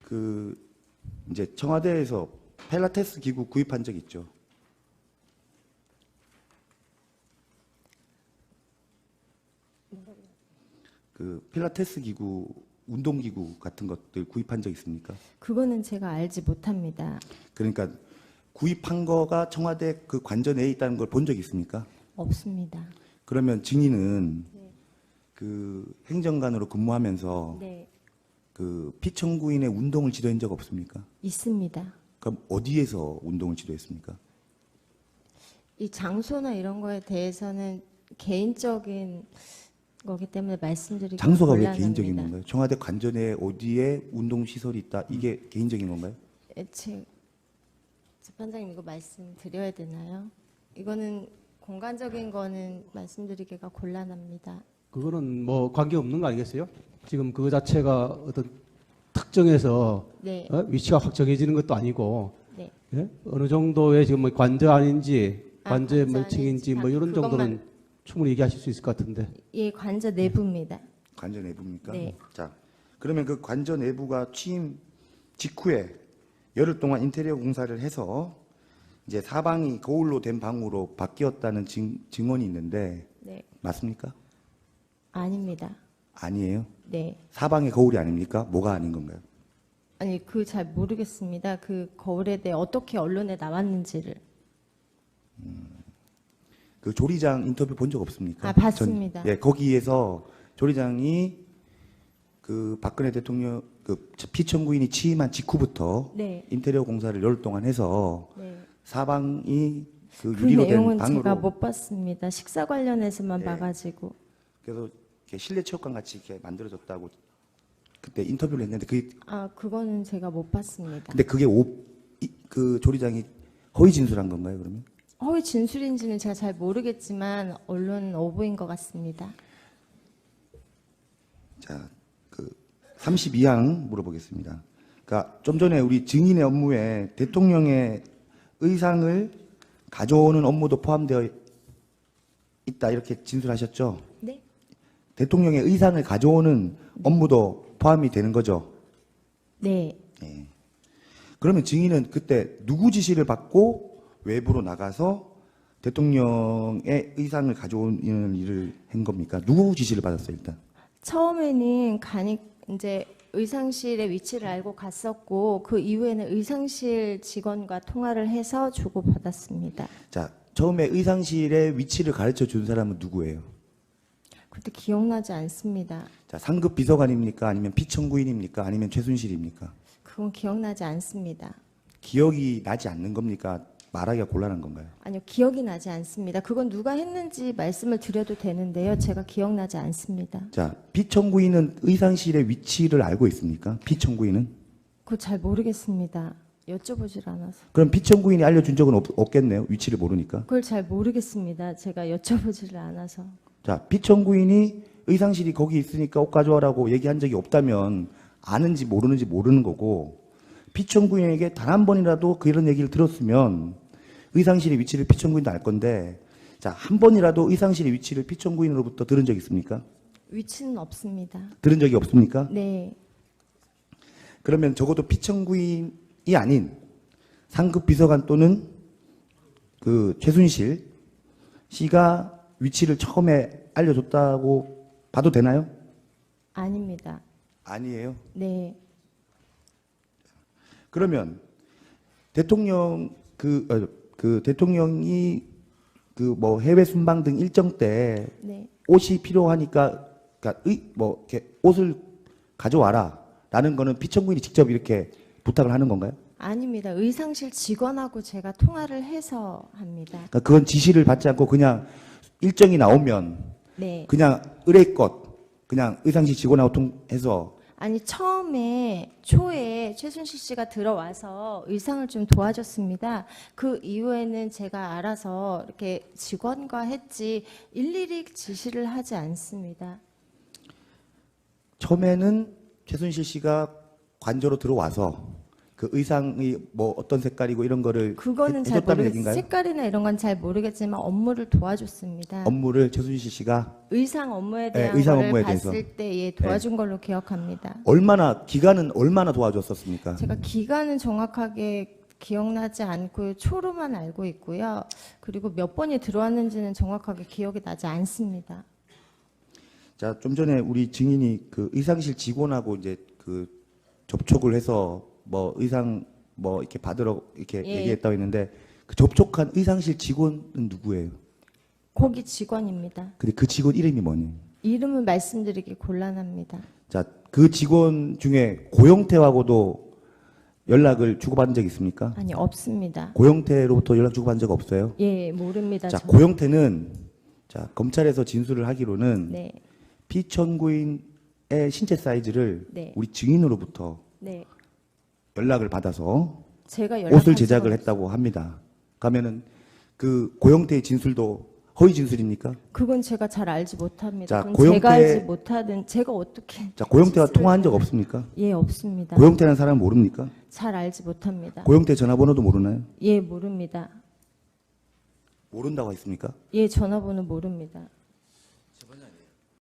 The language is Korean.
그 이제 청와대에서 필라테스 기구 구입한 적 있죠? 그 필라테스 기구, 운동 기구 같은 것들 구입한 적 있습니까? 그거는 제가 알지 못합니다. 그러니까 구입한 거가 청와대 그 관저 내에 있다는 걸 본 적 있습니까? 없습니다. 그러면 증인은 그 행정관으로 근무하면서 네, 그 피청구인의 운동을 지도한 적 없습니까? 있습니다. 그럼 어디에서 운동을 지도했습니까? 이 장소나 이런 거에 대해서는 개인적인 거기 때문에 말씀드리기 장소가 왜 곤란합니다. 개인적인 건가요? 청와대 관저 내에 어디에 운동 시설이 있다, 이게 개인적인 건가요? 재판장님 이거 말씀드려야 되나요? 이거는 공간적인 거는 말씀드리기가 곤란합니다. 그거는 뭐 관계 없는 거 아니겠어요? 지금 그거 자체가 어떤 특정해서 네, 위치가 확정해지는 것도 아니고 네. 예? 어느 정도의 지금 뭐 관저 아닌지 관저의 관저 몇 층인지 뭐 이런 그것만- 정도는 충분히 얘기하실 수 있을 것 같은데. 예, 관저 내부입니다. 관저 내부입니까? 네. 자, 그러면 그 관저 내부가 취임 직후에 열흘 동안 인테리어 공사를 해서 이제 사방이 거울로 된 방으로 바뀌었다는 증언이 있는데 네, 맞습니까? 아닙니다. 아니에요. 네. 사방의 거울이 아닙니까? 뭐가 아닌 건가요? 아니, 그 잘 모르겠습니다. 그 거울에 대해 어떻게 언론에 나왔는지를. 그 조리장 인터뷰 본 적 없습니까? 아, 봤습니다. 예, 거기에서 조리장이 그 박근혜 대통령 그 피청구인이 취임한 직후부터 네, 인테리어 공사를 열흘 동안 해서 네. 사방이 그 그 유리로 된 내용은 방으로 제가 못 봤습니다. 식사 관련해서만 예. 봐가지고. 그래서 이렇게 실내 체육관 같이 이렇게 만들어졌다고 그때 인터뷰를 했는데 그게 아, 그거는 제가 못 봤습니다. 근데 그게 그 조리장이 허위 진술한 건가요, 그러면? 허위 진술인지는 제가 잘 모르겠지만 언론 오보인 것 같습니다. 자, 그 32항 물어보겠습니다. 그러니까 좀 전에 우리 증인의 업무에 대통령의 의상을 가져오는 업무도 포함되어 있다 이렇게 진술하셨죠? 네? 대통령의 의상을 가져오는 업무도 포함이 되는 거죠? 네. 예. 그러면 증인은 그때 누구 지시를 받고 외부로 나가서 대통령의 의상을 가져오는 일을 한 겁니까? 누구 지시를 받았어요, 일단? 처음에는 이제 의상실의 위치를 알고 갔었고 그 이후에는 의상실 직원과 통화를 해서 주고받았습니다. 자, 처음에 의상실의 위치를 가르쳐 준 사람은 누구예요? 그때 기억나지 않습니다. 자, 상급 비서관입니까? 아니면 피청구인입니까? 아니면 최순실입니까? 그건 기억나지 않습니다. 기억이 나지 않는 겁니까? 말하기가 곤란한 건가요? 아니요, 기억이 나지 않습니다. 그건 누가 했는지 말씀을 드려도 되는데요. 제가 기억나지 않습니다. 자, 피청구인은 의상실의 위치를 알고 있습니까? 피청구인은? 그거 잘 모르겠습니다. 여쭤보질 않아서. 그럼 피청구인이 알려준 적은 없겠네요. 위치를 모르니까. 그걸 잘 모르겠습니다. 제가 여쭤보지를 않아서. 자, 피청구인이 의상실이 거기 있으니까 옷 가져와라고 얘기한 적이 없다면 아는지 모르는지 모르는 거고, 피청구인에게 단 한 번이라도 그런 얘기를 들었으면 의상실의 위치를 피청구인도 알 건데, 자, 한 번이라도 의상실의 위치를 피청구인으로부터 들은 적 있습니까? 위치는 없습니다. 들은 적이 없습니까? 네. 그러면 적어도 피청구인이 아닌 상급 비서관 또는 그 최순실 씨가 위치를 처음에 알려줬다고 봐도 되나요? 아닙니다. 아니에요. 네. 그러면 대통령 그 대통령이 그 뭐 해외 순방 등 일정 때 네. 옷이 필요하니까 그러니까 뭐 이렇게 옷을 가져와라라는 거는 피청구인이 직접 이렇게 부탁을 하는 건가요? 아닙니다. 의상실 직원하고 제가 통화를 해서 합니다. 그러니까 그건 지시를 받지 않고 그냥 일정이 나오면 네. 그냥 의뢰껏 그냥 의상실 직원하고 통해서 아니 초에 최순실 씨가 들어와서 의상을 좀 도와줬습니다. 그 이후에는 제가 알아서 이렇게 직원과 했지 일일이 지시를 하지 않습니다. 처음에는 최순실 씨가 관저로 들어와서 그 의상이 뭐 어떤 색깔이고 이런 거를 그거는 잘 해줬다는 모르겠 얘기인가요? 색깔이나 이런 건 잘 모르겠지만 업무를 도와줬습니다. 업무를 최순실 씨가 의상 업무에 네, 대한 의상 거를 업무에 봤을 대해서. 때 예, 도와준 걸로 기억합니다. 기간은 얼마나 도와줬었습니까? 제가 기간은 정확하게 기억나지 않고요. 초로만 알고 있고요. 그리고 몇 번이 들어왔는지는 정확하게 기억이 나지 않습니다. 자, 좀 전에 우리 증인이 그 의상실 직원하고 이제 그 접촉을 해서 뭐 의상 뭐 이렇게 받으러 이렇게 예. 얘기했다고 했는데 그 접촉한 의상실 직원은 누구예요? 거기 직원입니다. 근데 그 직원 이름이 뭐니? 이름은 말씀드리기 곤란합니다. 자, 그 직원 중에 고영태하고도 연락을 주고받은 적 있습니까? 아니, 없습니다. 고영태로부터 연락 주고받은 적 없어요? 예, 모릅니다. 자, 저는. 고영태는 자, 검찰에서 진술을 하기로는 네, 피청구인의 신체 사이즈를 네. 우리 증인으로부터 네. 연락을 받아서 제가 연락한 옷을 제작을 적은 했다고 합니다. 그러면은 그 고영태의 진술도 허위 진술입니까? 그건 제가 잘 알지 못합니다. 자, 그건 제가 알지 못하든 제가 어떻게 자, 고영태와 실수를 통화한 적 잘- 없습니까? 예, 없습니다. 고영태라는 사람 모릅니까? 잘 알지 못합니다. 고영태 전화번호도 모르나요? 예, 모릅니다. 모른다고 했습니까? 예, 전화번호 모릅니다.